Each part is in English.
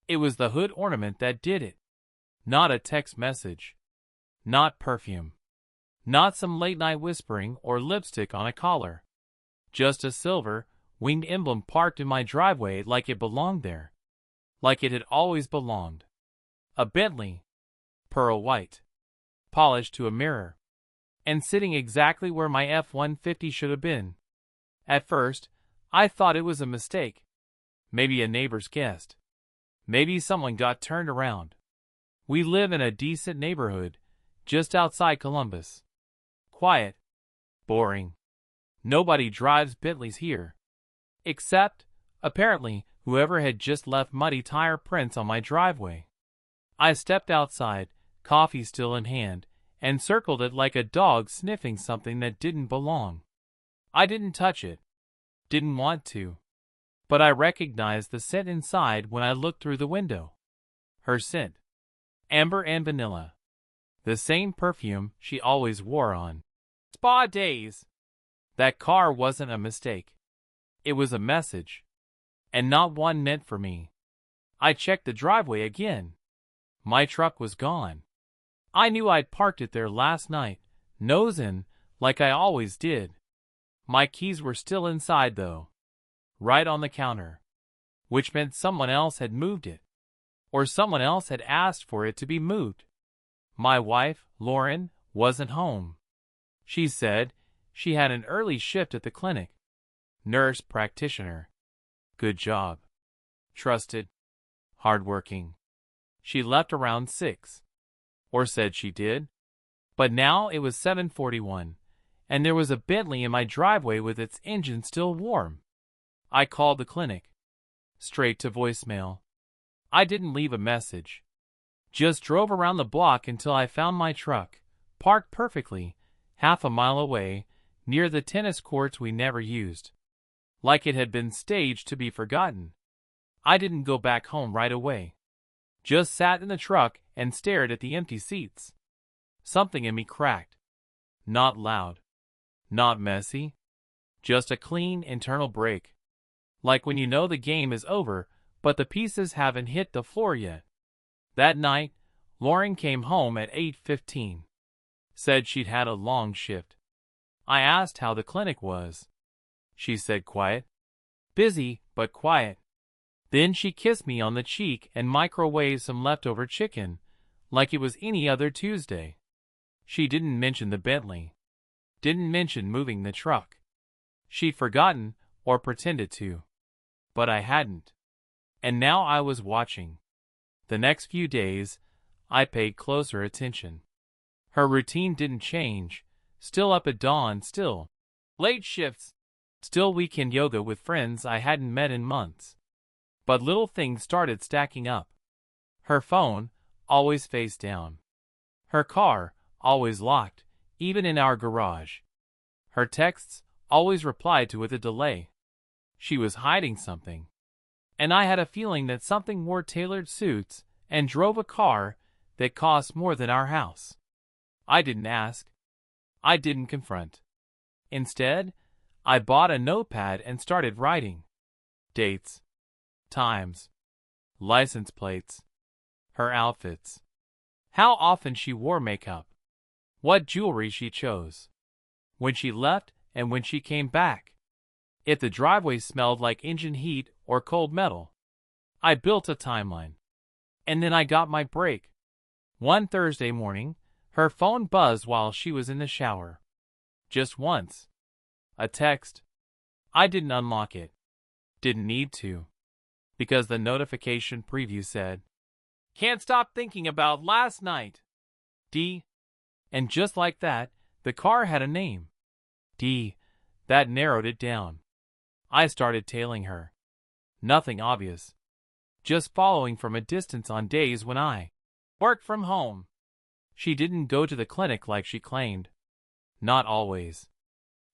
It was the hood ornament that did it. Not a text message. Not perfume. Not some late-night whispering or lipstick on a collar. Just a silver, winged emblem parked in my driveway like it belonged there. Like it had always belonged. A Bentley. Pearl white. Polished to a mirror. And sitting exactly where my F-150 should have been. At first, I thought it was a mistake. Maybe a neighbor's guest. Maybe someone got turned around. We live in a decent neighborhood, just outside Columbus. Quiet. Boring. Nobody drives Bentleys here. Except, apparently, whoever had just left muddy tire prints on my driveway. I stepped outside, coffee still in hand, and circled it like a dog sniffing something that didn't belong. I didn't touch it. Didn't want to. But I recognized the scent inside when I looked through the window. Her scent. Amber and vanilla. The same perfume she always wore on spa days. That car wasn't a mistake. It was a message. And not one meant for me. I checked the driveway again. My truck was gone. I knew I'd parked it there last night, nose in, like I always did. My keys were still inside though. Right on the counter. Which meant someone else had moved it. Or someone else had asked for it to be moved. My wife, Lauren, wasn't home. She said she had an early shift at the clinic. Nurse practitioner. Good job. Trusted. Hardworking. She left around 6. Or said she did. But now it was 7:41, and there was a Bentley in my driveway with its engine still warm. I called the clinic. Straight to voicemail. I didn't leave a message. Just drove around the block until I found my truck, parked perfectly, half a mile away, near the tennis courts we never used. Like it had been staged to be forgotten. I didn't go back home right away. Just sat in the truck and stared at the empty seats. Something in me cracked. Not loud. Not messy. Just a clean internal break. Like when you know the game is over, but the pieces haven't hit the floor yet. That night, Lauren came home at 8:15. Said she'd had a long shift. I asked how the clinic was. She said quiet. Busy, but quiet. Then she kissed me on the cheek and microwaved some leftover chicken, like it was any other Tuesday. She didn't mention the Bentley. Didn't mention moving the truck. She'd forgotten, or pretended to. But I hadn't. And now I was watching. The next few days, I paid closer attention. Her routine didn't change. Still up at dawn, still late shifts. Still weekend yoga with friends I hadn't met in months. But little things started stacking up. Her phone, always face down. Her car, always locked, even in our garage. Her texts, always replied to with a delay. She was hiding something. And I had a feeling that something wore tailored suits and drove a car that cost more than our house. I didn't ask. I didn't confront. Instead, I bought a notepad and started writing. Dates. Times. License plates. Her outfits. How often she wore makeup. What jewelry she chose. When she left and when she came back. If the driveway smelled like engine heat or cold metal. I built a timeline. And then I got my break. One Thursday morning, her phone buzzed while she was in the shower. Just once. A text. I didn't unlock it. Didn't need to. Because the notification preview said, "Can't stop thinking about last night. D." And just like that, the car had a name. D. That narrowed it down. I started tailing her. Nothing obvious. Just following from a distance on days when I worked from home. She didn't go to the clinic like she claimed. Not always.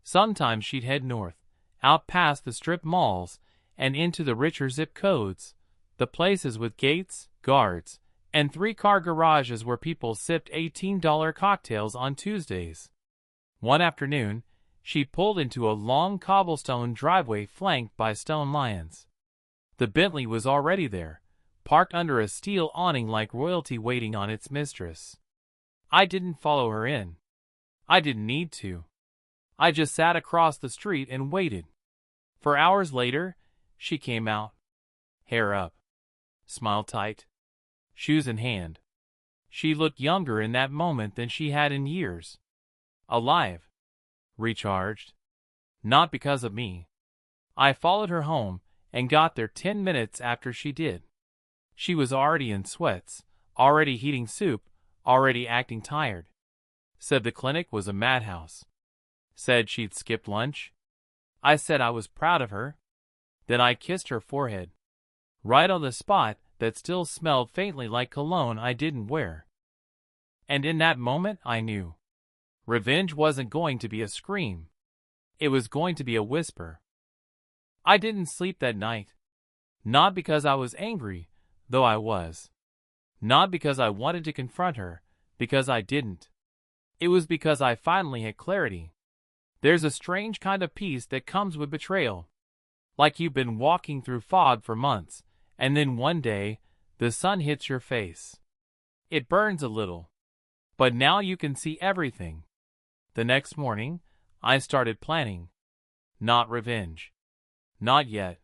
Sometimes she'd head north, out past the strip malls, and into the richer zip codes, the places with gates, guards, and 3-car garages where people sipped $18 cocktails on Tuesdays. One afternoon, she pulled into a long cobblestone driveway flanked by stone lions. The Bentley was already there, parked under a steel awning like royalty waiting on its mistress. I didn't follow her in. I didn't need to. I just sat across the street and waited. For hours later, she came out. Hair up. Smile tight. Shoes in hand. She looked younger in that moment than she had in years. Alive. Recharged. Not because of me. I followed her home and got there 10 minutes after she did. She was already in sweats, already heating soup, already acting tired. Said the clinic was a madhouse. Said she'd skipped lunch. I said I was proud of her. Then I kissed her forehead. Right on the spot that still smelled faintly like cologne I didn't wear. And in that moment I knew. Revenge wasn't going to be a scream. It was going to be a whisper. I didn't sleep that night. Not because I was angry, though I was. Not because I wanted to confront her, because I didn't. It was because I finally had clarity. There's a strange kind of peace that comes with betrayal. Like you've been walking through fog for months, and then one day, the sun hits your face. It burns a little. But now you can see everything. The next morning, I started planning. Not revenge. Not yet.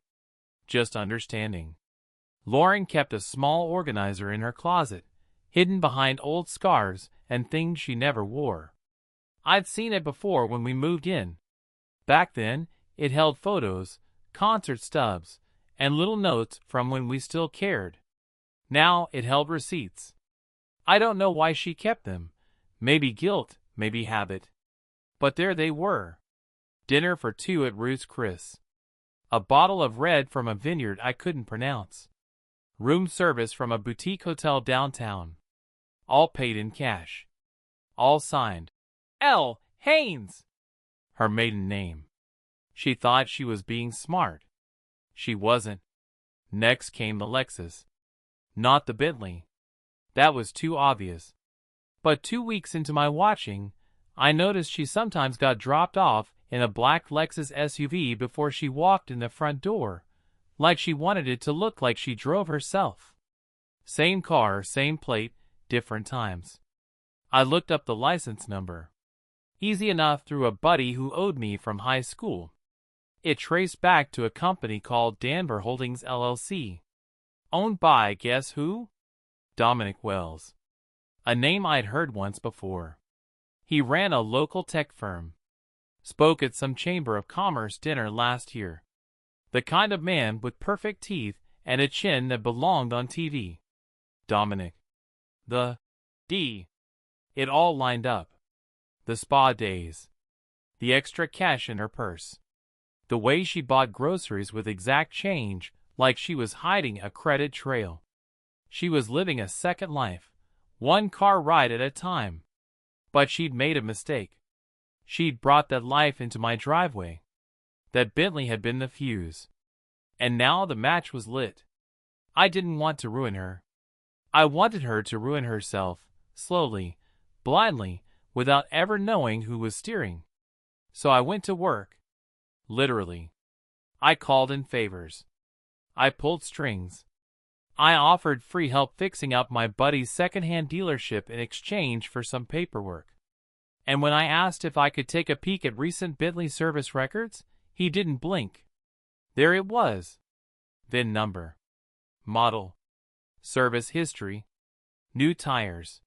Just understanding. Lauren kept a small organizer in her closet, hidden behind old scarves and things she never wore. I'd seen it before when we moved in. Back then, it held photos, concert stubs, and little notes from when we still cared. Now it held receipts. I don't know why she kept them. Maybe guilt, maybe habit. But there they were. Dinner for two at Ruth's Chris. A bottle of red from a vineyard I couldn't pronounce. Room service from a boutique hotel downtown. All paid in cash. All signed. L. Haynes. Her maiden name. She thought she was being smart. She wasn't. Next came the Lexus. Not the Bentley. That was too obvious. But 2 weeks into my watching, I noticed she sometimes got dropped off in a black Lexus SUV before she walked in the front door, like she wanted it to look like she drove herself. Same car, same plate, different times. I looked up the license number. Easy enough through a buddy who owed me from high school. It traced back to a company called Danver Holdings LLC. Owned by, guess who? Dominic Wells. A name I'd heard once before. He ran a local tech firm. Spoke at some Chamber of Commerce dinner last year. The kind of man with perfect teeth and a chin that belonged on TV. Dominic. The D. It all lined up. The spa days. The extra cash in her purse. The way she bought groceries with exact change, like she was hiding a credit trail. She was living a second life, one car ride at a time. But she'd made a mistake. She'd brought that life into my driveway. That Bentley had been the fuse. And now the match was lit. I didn't want to ruin her. I wanted her to ruin herself, slowly, blindly, without ever knowing who was steering. So I went to work. Literally. I called in favors. I pulled strings. I offered free help fixing up my buddy's second-hand dealership in exchange for some paperwork. And when I asked if I could take a peek at recent Bentley service records, he didn't blink. There it was. VIN number. Model. Service history. New tires.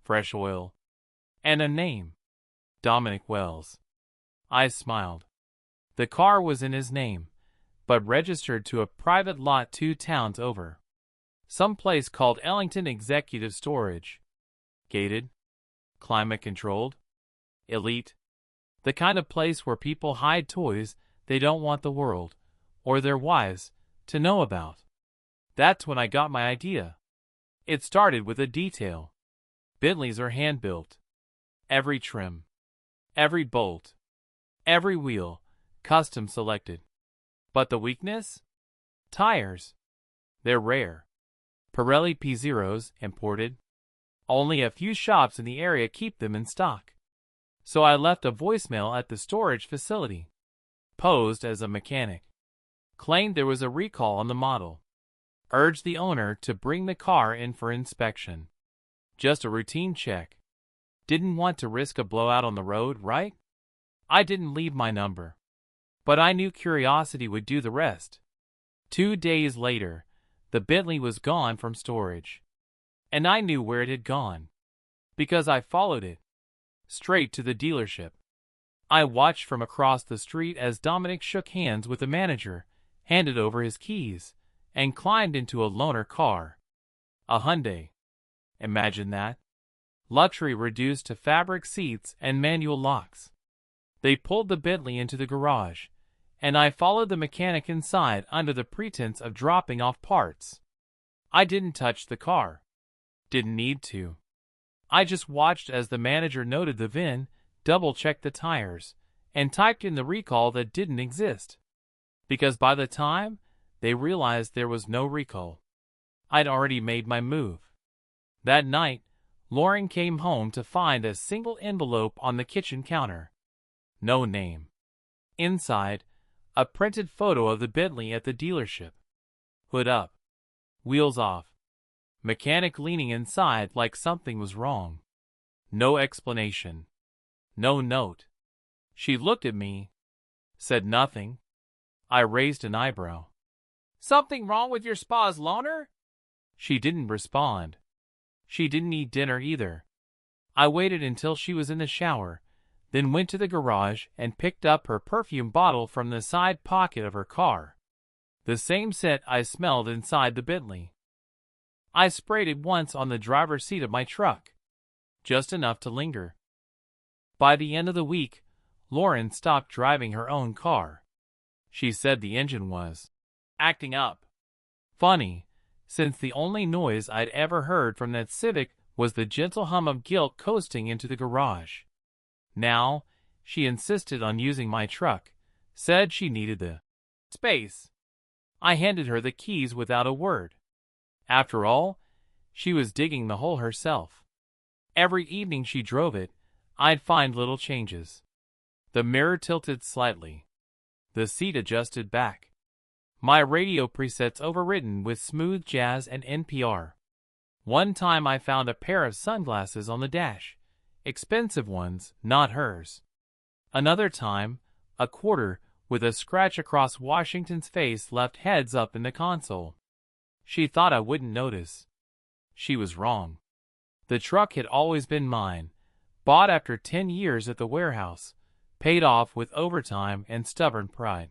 Fresh oil. And a name. Dominic Wells. I smiled. The car was in his name, but registered to a private lot 2 towns over. Some place called Ellington Executive Storage. Gated. Climate-controlled. Elite. The kind of place where people hide toys they don't want the world, or their wives, to know about. That's when I got my idea. It started with a detail. Bentleys are hand-built. Every trim. Every bolt. Every wheel. Custom selected. But the weakness? Tires. They're rare. Pirelli P0s, imported. Only a few shops in the area keep them in stock. So I left a voicemail at the storage facility. Posed as a mechanic. Claimed there was a recall on the model. urged the owner to bring the car in for inspection. Just a routine check. Didn't want to risk a blowout on the road, right? I didn't leave my number. But I knew curiosity would do the rest. 2 days later, the Bentley was gone from storage. And I knew where it had gone. Because I followed it. Straight to the dealership. I watched from across the street as Dominic shook hands with the manager, handed over his keys, and climbed into a loaner car. A Hyundai. Imagine that. Luxury reduced to fabric seats and manual locks. They pulled the Bentley into the garage, and I followed the mechanic inside under the pretense of dropping off parts. I didn't touch the car. Didn't need to. I just watched as the manager noted the VIN, double-checked the tires, and typed in the recall that didn't exist. Because by the time they realized there was no recall, I'd already made my move. That night, Lauren came home to find a single envelope on the kitchen counter. No name. Inside, a printed photo of the Bentley at the dealership. Hood up. Wheels off. Mechanic leaning inside like something was wrong. No explanation. No note. She looked at me. Said nothing. I raised an eyebrow. Something wrong with your spa's loaner? She didn't respond. She didn't eat dinner either. I waited until she was in the shower, then went to the garage and picked up her perfume bottle from the side pocket of her car. The same scent I smelled inside the Bentley. I sprayed it once on the driver's seat of my truck. Just enough to linger. By the end of the week, Lauren stopped driving her own car. She said the engine was acting up. Funny, since the only noise I'd ever heard from that Civic was the gentle hum of guilt coasting into the garage. Now, she insisted on using my truck, said she needed the space. I handed her the keys without a word. After all, she was digging the hole herself. Every evening she drove it, I'd find little changes. The mirror tilted slightly. The seat adjusted back. My radio presets overwritten with smooth jazz and NPR. One time I found a pair of sunglasses on the dash. Expensive ones, not hers. Another time, a quarter with a scratch across Washington's face left heads up in the console. She thought I wouldn't notice. She was wrong. The truck had always been mine, bought after 10 years at the warehouse, paid off with overtime and stubborn pride.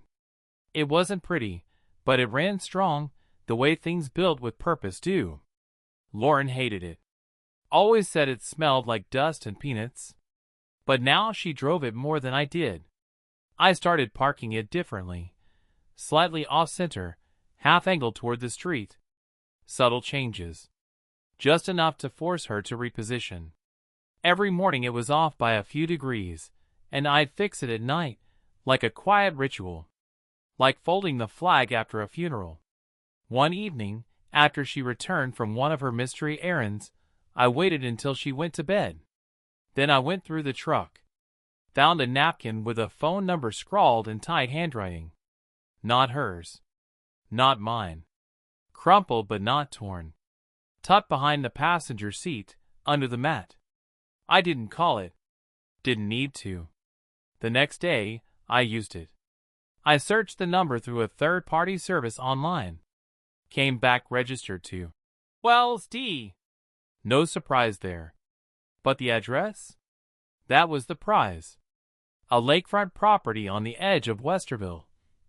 It wasn't pretty, but it ran strong, the way things built with purpose do. Lauren hated it. Always said it smelled like dust and peanuts. But now she drove it more than I did. I started parking it differently. Slightly off-center, half-angled toward the street. Subtle changes. Just enough to force her to reposition. Every morning it was off by a few degrees, and I'd fix it at night, like a quiet ritual. Like folding the flag after a funeral. One evening, after she returned from one of her mystery errands, I waited until she went to bed. Then I went through the truck. Found a napkin with a phone number scrawled in tight handwriting. Not hers. Not mine. Crumpled but not torn. Tucked behind the passenger seat, under the mat. I didn't call it. Didn't need to. The next day, I used it. I searched the number through a third-party service online. Came back registered to Wells D. No surprise there. But the address? That was the prize. A lakefront property on the edge of Westerville,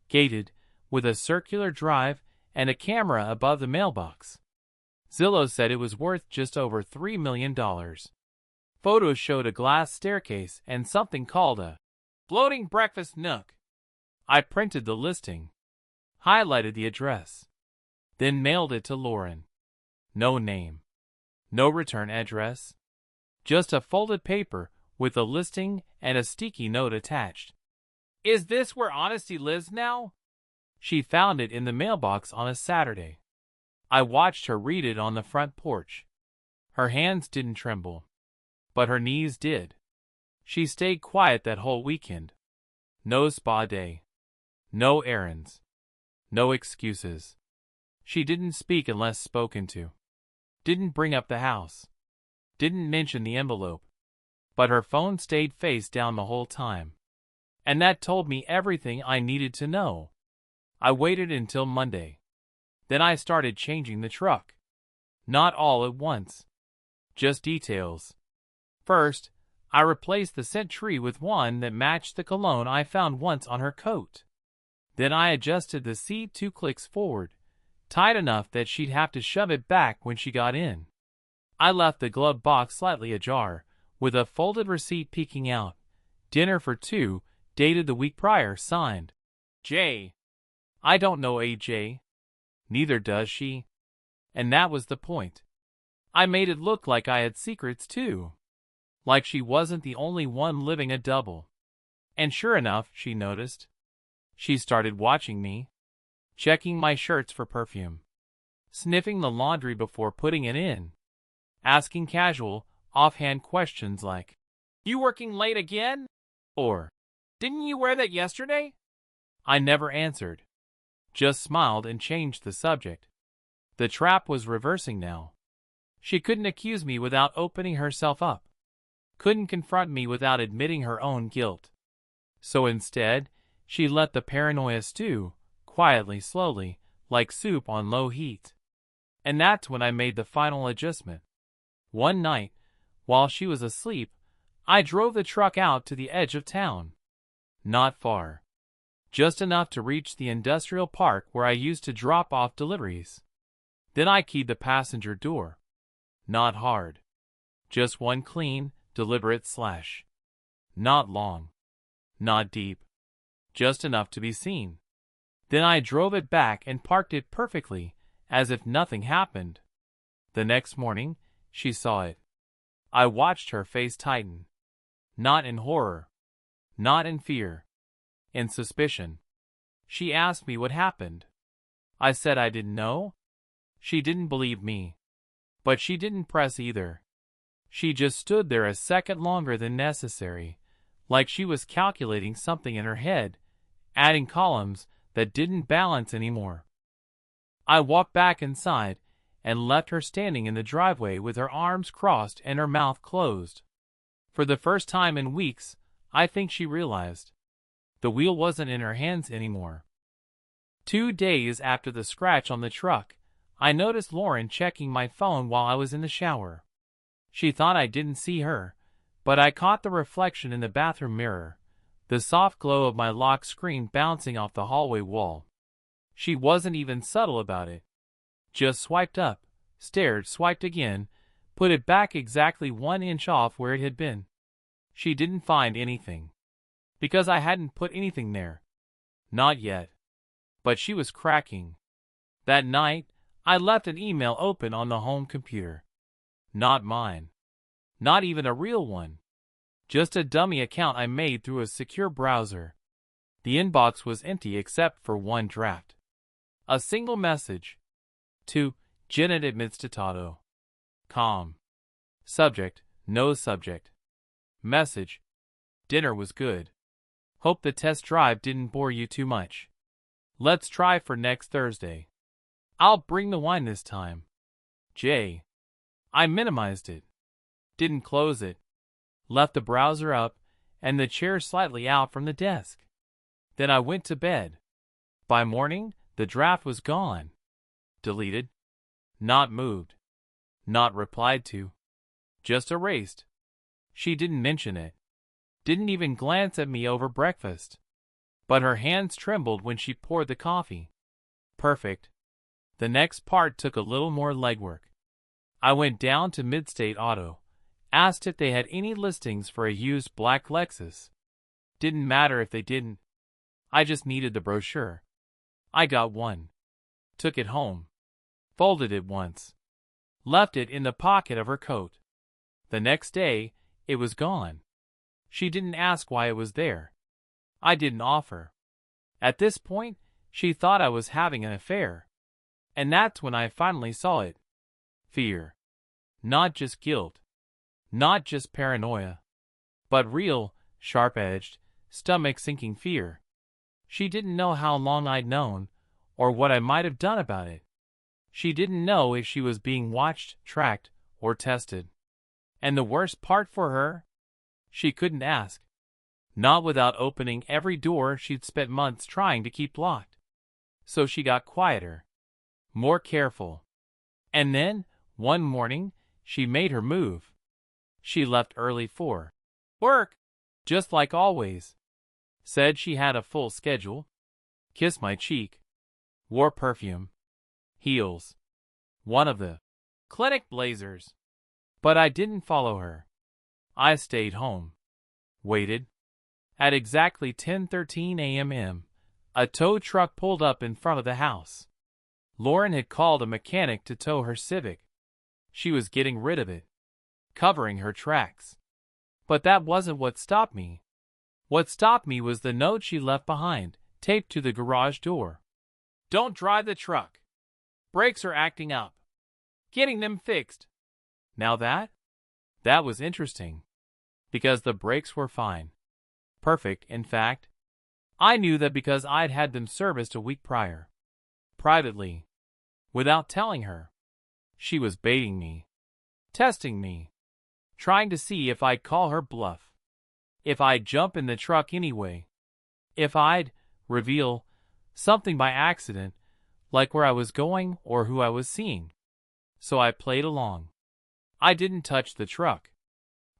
gated, with a circular drive and a camera above the mailbox. Zillow said it was worth just over $3 million. Photos showed a glass staircase and something called a floating breakfast nook. I printed the listing, highlighted the address, then mailed it to Lauren. No name. No return address. Just a folded paper with a listing and a sticky note attached. Is this where Honesty lives now? She found it in the mailbox on a Saturday. I watched her read it on the front porch. Her hands didn't tremble, but her knees did. She stayed quiet that whole weekend. No spa day. No errands. No excuses. She didn't speak unless spoken to. Didn't bring up the house. Didn't mention the envelope. But her phone stayed face down the whole time. And that told me everything I needed to know. I waited until Monday. Then I started changing the truck. Not all at once. Just details. First, I replaced the scent tree with one that matched the cologne I found once on her coat. Then I adjusted the seat 2 clicks forward, tight enough that she'd have to shove it back when she got in. I left the glove box slightly ajar, with a folded receipt peeking out. Dinner for 2, dated the week prior, signed J. I don't know AJ. Neither does she. And that was the point. I made it look like I had secrets too. Like she wasn't the only one living a double. And sure enough, she noticed. She started watching me, checking my shirts for perfume, sniffing the laundry before putting it in, asking casual, offhand questions like, "You working late again?" Or, "Didn't you wear that yesterday?" I never answered, just smiled and changed the subject. The trap was reversing now. She couldn't accuse me without opening herself up, couldn't confront me without admitting her own guilt. So instead, she let the paranoia stew, quietly, slowly, like soup on low heat. And that's when I made the final adjustment. One night, while she was asleep, I drove the truck out to the edge of town. Not far. Just enough to reach the industrial park where I used to drop off deliveries. Then I keyed the passenger door. Not hard. Just one clean, deliberate slash. Not long. Not deep. Just enough to be seen. Then I drove it back and parked it perfectly, as if nothing happened. The next morning, she saw it. I watched her face tighten. Not in horror. Not in fear. In suspicion. She asked me what happened. I said I didn't know. She didn't believe me. But she didn't press either. She just stood there a second longer than necessary, like she was calculating something in her head, adding columns that didn't balance anymore. I walked back inside and left her standing in the driveway with her arms crossed and her mouth closed. For the first time in weeks, I think she realized. The wheel wasn't in her hands anymore. 2 days after the scratch on the truck, I noticed Lauren checking my phone while I was in the shower. She thought I didn't see her, but I caught the reflection in the bathroom mirror, the soft glow of my lock screen bouncing off the hallway wall. She wasn't even subtle about it. Just swiped up, stared, swiped again, put it back exactly 1 inch off where it had been. She didn't find anything. Because I hadn't put anything there. Not yet. But she was cracking. That night, I left an email open on the home computer. Not mine. Not even a real one. Just a dummy account I made through a secure browser. The inbox was empty except for one draft. A single message. To Janet Administrato. Com. Subject, no subject. Message. Dinner was good. Hope the test drive didn't bore you too much. Let's try for next Thursday. I'll bring the wine this time. J. I minimized it. Didn't close it. Left the browser up and the chair slightly out from the desk. Then I went to bed. By morning, the draft was gone. Deleted. Not moved. Not replied to. Just erased. She didn't mention it. Didn't even glance at me over breakfast. But her hands trembled when she poured the coffee. Perfect. The next part took a little more legwork. I went down to Midstate Auto, asked if they had any listings for a used black Lexus. Didn't matter if they didn't. I just needed the brochure. I got one. Took it home. Folded it once. Left it in the pocket of her coat. The next day, it was gone. She didn't ask why it was there. I didn't offer. At this point, she thought I was having an affair. And that's when I finally saw it. Fear. Not just guilt. Not just paranoia. But real, sharp-edged, stomach-sinking fear. She didn't know how long I'd known, or what I might have done about it. She didn't know if she was being watched, tracked, or tested. And the worst part for her? She couldn't ask. Not without opening every door she'd spent months trying to keep locked. So she got quieter, more careful. And then, one morning, she made her move. She left early for work, just like always. Said she had a full schedule. Kissed my cheek. Wore perfume. Heels. One of the clinic blazers. But I didn't follow her. I stayed home. Waited. At exactly 10:13 a.m., a tow truck pulled up in front of the house. Lauren had called a mechanic to tow her Civic. She was getting rid of it, covering her tracks. But that wasn't what stopped me. What stopped me was the note she left behind, taped to the garage door. Don't drive the truck. Brakes are acting up. Getting them fixed. Now that was interesting. Because the brakes were fine. Perfect, in fact. I knew that because I'd had them serviced a week prior. Privately. Without telling her. She was baiting me. Testing me. Trying to see if I'd call her bluff. If I'd jump in the truck anyway. If I'd reveal something by accident, like where I was going or who I was seeing. So I played along. I didn't touch the truck.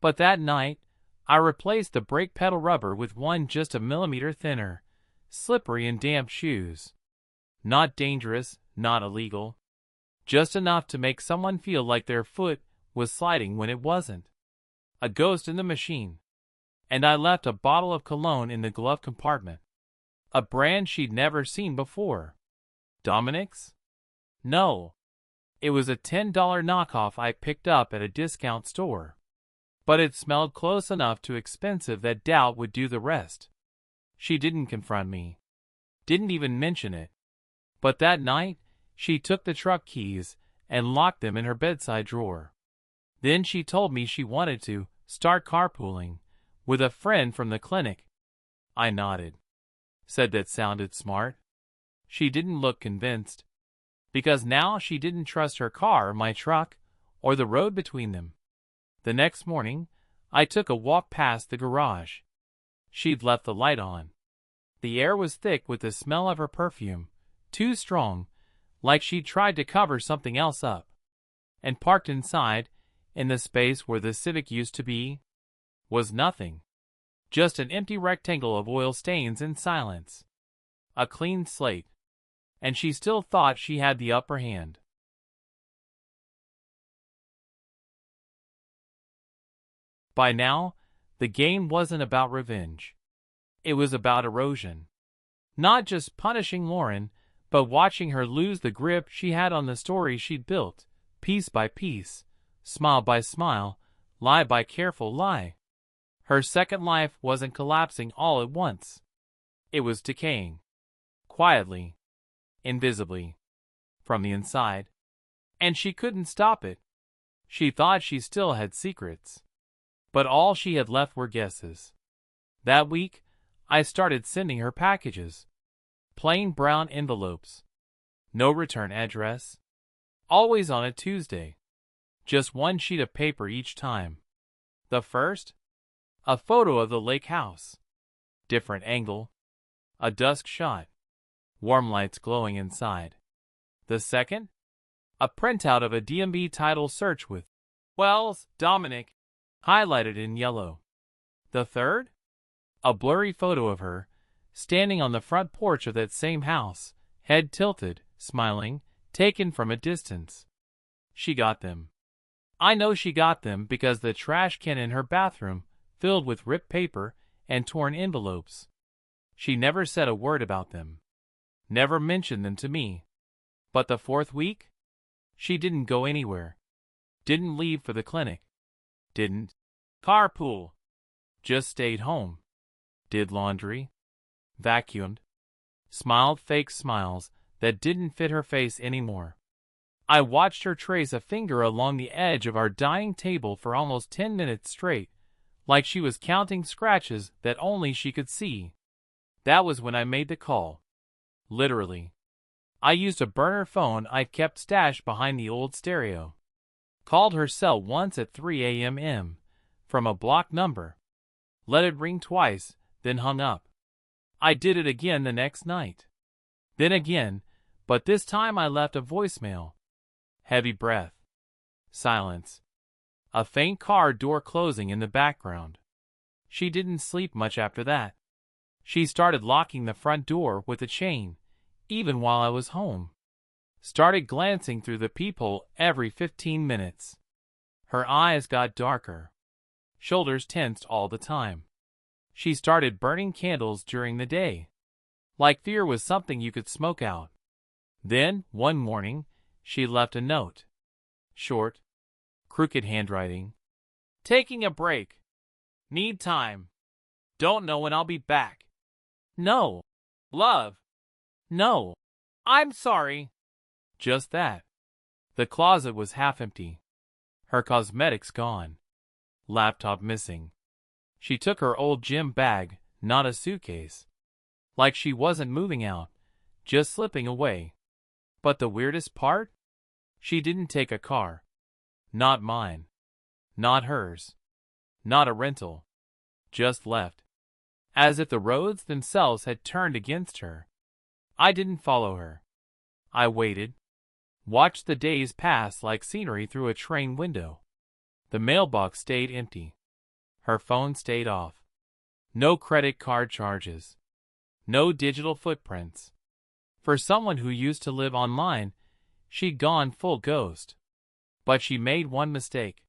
But that night, I replaced the brake pedal rubber with one just a millimeter thinner, slippery and damp shoes. Not dangerous, not illegal. Just enough to make someone feel like their foot was sliding when it wasn't. A ghost in the machine. And I left a bottle of cologne in the glove compartment. A brand she'd never seen before. Dominic's? No. It was a $10 knockoff I picked up at a discount store. But it smelled close enough to expensive that doubt would do the rest. She didn't confront me. Didn't even mention it. But that night, she took the truck keys and locked them in her bedside drawer. Then she told me she wanted to start carpooling with a friend from the clinic. I nodded. Said that sounded smart. She didn't look convinced. Because now she didn't trust her car, my truck, or the road between them. The next morning, I took a walk past the garage. She'd left the light on. The air was thick with the smell of her perfume, too strong, like she'd tried to cover something else up. And parked inside, in the space where the Civic used to be, was nothing. Just an empty rectangle of oil stains and silence. A clean slate. And she still thought she had the upper hand. By now, the game wasn't about revenge. It was about erosion. Not just punishing Lauren, but watching her lose the grip she had on the story she'd built, piece by piece, smile by smile, lie by careful lie. Her second life wasn't collapsing all at once. It was decaying. Quietly. Invisibly. From the inside. And she couldn't stop it. She thought she still had secrets. But all she had left were guesses. That week, I started sending her packages. Plain brown envelopes. No return address. Always on a Tuesday. Just one sheet of paper each time. The first? A photo of the lake house. Different angle. A dusk shot. Warm lights glowing inside. The second? A printout of a DMV title search with Wells, Dominic, highlighted in yellow. The third? A blurry photo of her, standing on the front porch of that same house, head tilted, smiling, taken from a distance. She got them. I know she got them because the trash can in her bathroom filled with ripped paper and torn envelopes. She never said a word about them. Never mentioned them to me. But the fourth week? She didn't go anywhere. Didn't leave for the clinic. Didn't carpool. Just stayed home. Did laundry. Vacuumed. Smiled fake smiles that didn't fit her face anymore. I watched her trace a finger along the edge of our dining table for almost 10 minutes straight, like she was counting scratches that only she could see. That was when I made the call. Literally. I used a burner phone I'd kept stashed behind the old stereo. Called her cell once at 3 a.m. from a blocked number. Let it ring twice, then hung up. I did it again the next night. Then again, but this time I left a voicemail. Heavy breath. Silence. A faint car door closing in the background. She didn't sleep much after that. She started locking the front door with a chain, even while I was home. Started glancing through the peephole every 15 minutes. Her eyes got darker. Shoulders tensed all the time. She started burning candles during the day. Like fear was something you could smoke out. Then, one morning, she left a note. Short, crooked handwriting. Taking a break. Need time. Don't know when I'll be back. No. Love. No. I'm sorry. Just that. The closet was half empty. Her cosmetics gone. Laptop missing. She took her old gym bag, not a suitcase. Like she wasn't moving out, just slipping away. But the weirdest part? She didn't take a car. Not mine. Not hers. Not a rental. Just left. As if the roads themselves had turned against her. I didn't follow her. I waited. Watched the days pass like scenery through a train window. The mailbox stayed empty. Her phone stayed off. No credit card charges. No digital footprints. For someone who used to live online, she'd gone full ghost. But she made one mistake.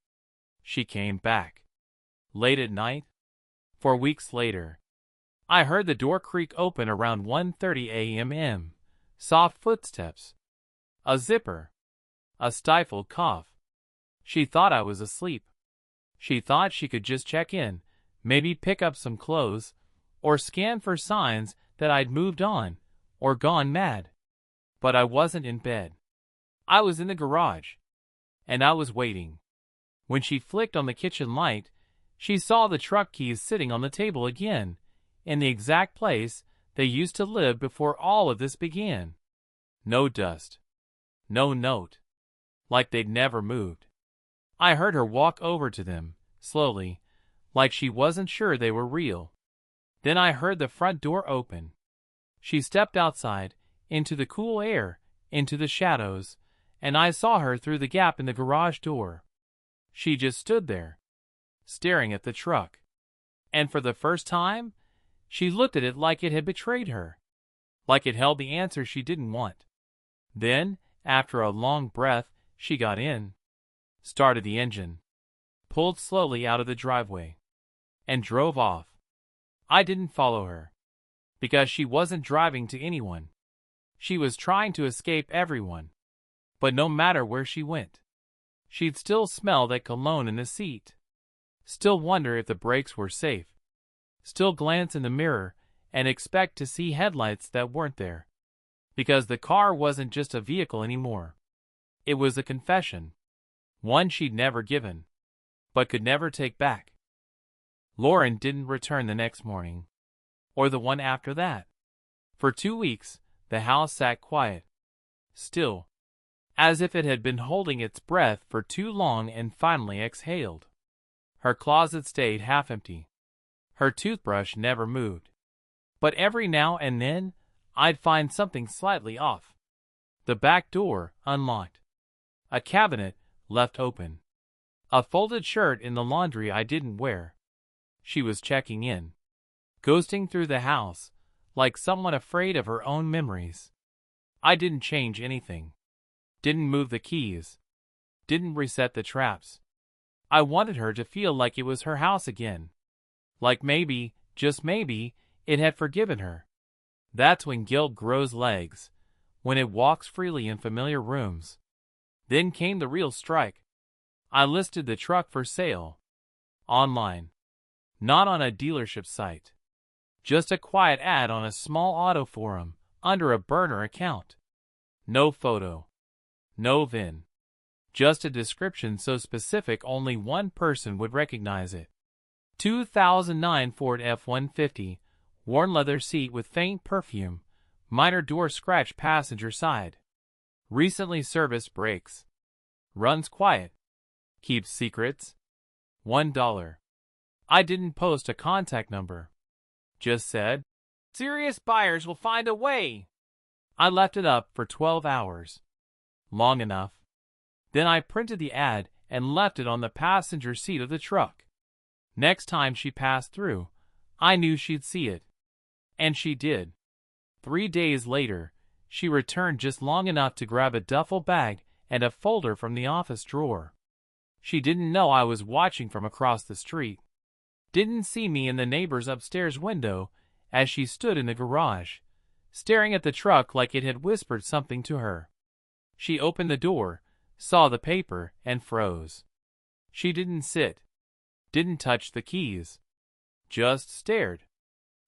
She came back. Late at night. 4 weeks later. I heard the door creak open around 1:30 a.m. Soft footsteps. A zipper. A stifled cough. She thought I was asleep. She thought she could just check in, maybe pick up some clothes, or scan for signs that I'd moved on, or gone mad. But I wasn't in bed. I was in the garage. And I was waiting. When she flicked on the kitchen light, she saw the truck keys sitting on the table again, in the exact place they used to live before all of this began. No dust. No note. Like they'd never moved. I heard her walk over to them, slowly, like she wasn't sure they were real. Then I heard the front door open. She stepped outside, into the cool air, into the shadows, and I saw her through the gap in the garage door. She just stood there, staring at the truck. And for the first time, she looked at it like it had betrayed her. Like it held the answer she didn't want. Then, after a long breath, she got in. Started the engine. Pulled slowly out of the driveway. And drove off. I didn't follow her. Because she wasn't driving to anyone. She was trying to escape everyone. But no matter where she went, she'd still smell that cologne in the seat. Still wonder if the brakes were safe. Still glance in the mirror and expect to see headlights that weren't there. Because the car wasn't just a vehicle anymore. It was a confession. One she'd never given, but could never take back. Lauren didn't return the next morning, or the one after that. For 2 weeks, the house sat quiet, still, as if it had been holding its breath for too long and finally exhaled. Her closet stayed half empty. Her toothbrush never moved. But every now and then, I'd find something slightly off. The back door unlocked. A cabinet left open. A folded shirt in the laundry I didn't wear. She was checking in. Ghosting through the house, like someone afraid of her own memories. I didn't change anything. Didn't move the keys. Didn't reset the traps. I wanted her to feel like it was her house again. Like maybe, just maybe, it had forgiven her. That's when guilt grows legs, when it walks freely in familiar rooms. Then came the real strike. I listed the truck for sale. Online. Not on a dealership site. Just a quiet ad on a small auto forum, under a burner account. No photo. No VIN. Just a description so specific only one person would recognize it. 2009 Ford F-150, worn leather seat with faint perfume, Minor door scratch passenger side. Recently serviced brakes. Runs quiet. Keeps secrets. $1. I didn't post a contact number. Just said, serious buyers will find a way. I left it up for 12 hours. Long enough. Then I printed the ad and left it on the passenger seat of the truck. Next time she passed through, I knew she'd see it. And she did. 3 days later, she returned just long enough to grab a duffel bag and a folder from the office drawer. She didn't know I was watching from across the street. Didn't see me in the neighbor's upstairs window as she stood in the garage, staring at the truck like it had whispered something to her. She opened the door, saw the paper, and froze. She didn't sit. Didn't touch the keys. Just stared.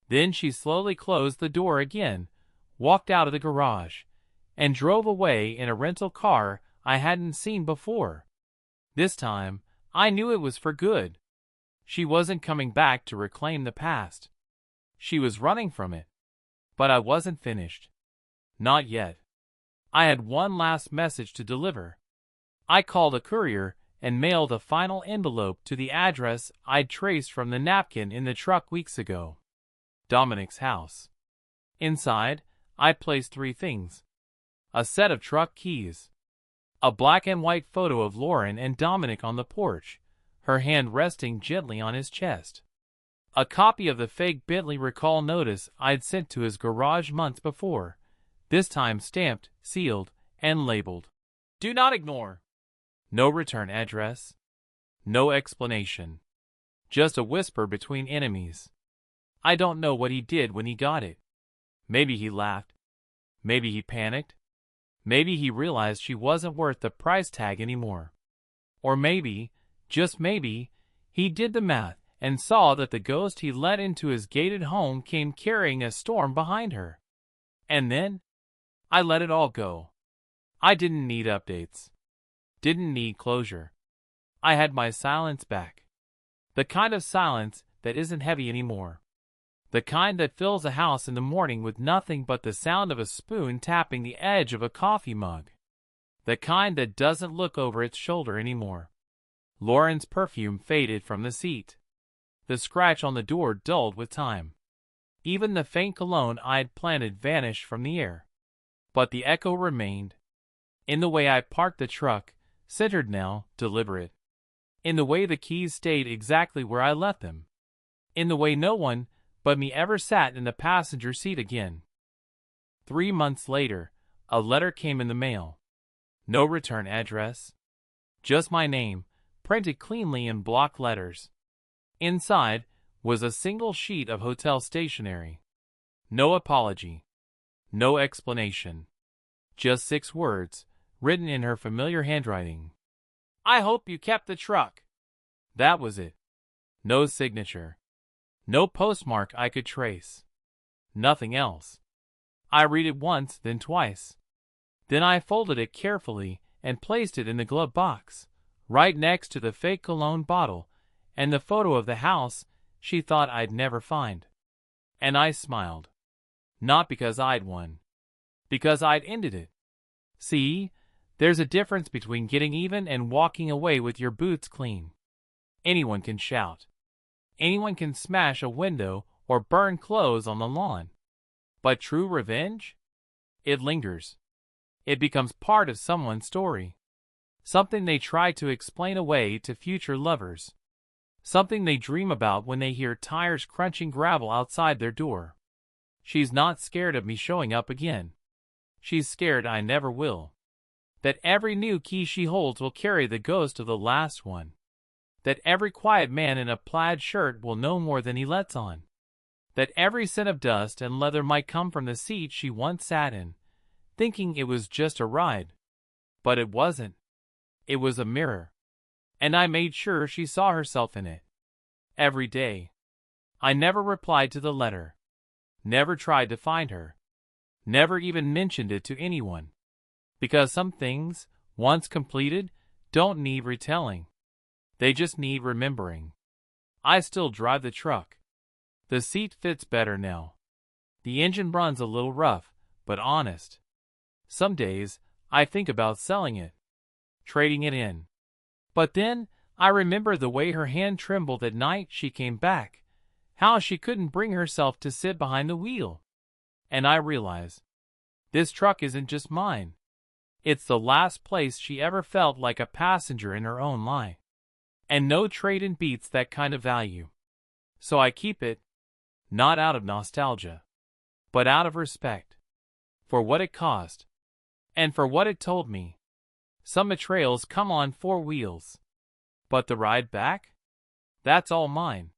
Then she slowly closed the door again, walked out of the garage, and drove away in a rental car I hadn't seen before. This time, I knew it was for good. She wasn't coming back to reclaim the past. She was running from it. But I wasn't finished. Not yet. I had one last message to deliver. I called a courier and mailed a final envelope to the address I'd traced from the napkin in the truck weeks ago. Dominic's house. Inside, I placed 3 things. A set of truck keys. A black and white photo of Lauren and Dominic on the porch, her hand resting gently on his chest. A copy of the fake Bentley recall notice I'd sent to his garage months before, this time stamped, sealed, and labeled. Do not ignore. No return address. No explanation. Just a whisper between enemies. I don't know what he did when he got it. Maybe he laughed. Maybe he panicked. Maybe he realized she wasn't worth the price tag anymore. Or maybe, just maybe, he did the math and saw that the ghost he let into his gated home came carrying a storm behind her. And then, I let it all go. I didn't need updates. Didn't need closure. I had my silence back. The kind of silence that isn't heavy anymore. The kind that fills a house in the morning with nothing but the sound of a spoon tapping the edge of a coffee mug. The kind that doesn't look over its shoulder anymore. Lauren's perfume faded from the seat. The scratch on the door dulled with time. Even the faint cologne I'd planted vanished from the air. But the echo remained. In the way I parked the truck, centered now, deliberate. In the way the keys stayed exactly where I left them. In the way no one but me ever sat in the passenger seat again. 3 months later, a letter came in the mail. No return address. Just my name, printed cleanly in block letters. Inside was a single sheet of hotel stationery. No apology. No explanation. Just 6 words, written in her familiar handwriting. I hope you kept the truck. That was it. No signature. No postmark I could trace. Nothing else. I read it once, then twice. Then I folded it carefully and placed it in the glove box, right next to the fake cologne bottle and the photo of the house she thought I'd never find. And I smiled. Not because I'd won. Because I'd ended it. See, there's a difference between getting even and walking away with your boots clean. Anyone can shout. Anyone can smash a window or burn clothes on the lawn. But true revenge? It lingers. It becomes part of someone's story. Something they try to explain away to future lovers. Something they dream about when they hear tires crunching gravel outside their door. She's not scared of me showing up again. She's scared I never will. That every new key she holds will carry the ghost of the last one. That every quiet man in a plaid shirt will know more than he lets on. That every scent of dust and leather might come from the seat she once sat in, thinking it was just a ride. But it wasn't. It was a mirror. And I made sure she saw herself in it. Every day. I never replied to the letter. Never tried to find her. Never even mentioned it to anyone. Because some things, once completed, don't need retelling. They just need remembering. I still drive the truck. The seat fits better now. The engine runs a little rough, but honest. Some days, I think about selling it, trading it in. But then, I remember the way her hand trembled at night she came back, how she couldn't bring herself to sit behind the wheel. And I realize, this truck isn't just mine. It's the last place she ever felt like a passenger in her own life. And no trade-in beats that kind of value. So I keep it, not out of nostalgia, but out of respect. For what it cost, and for what it told me. Some trails come on 4 wheels. But the ride back? That's all mine.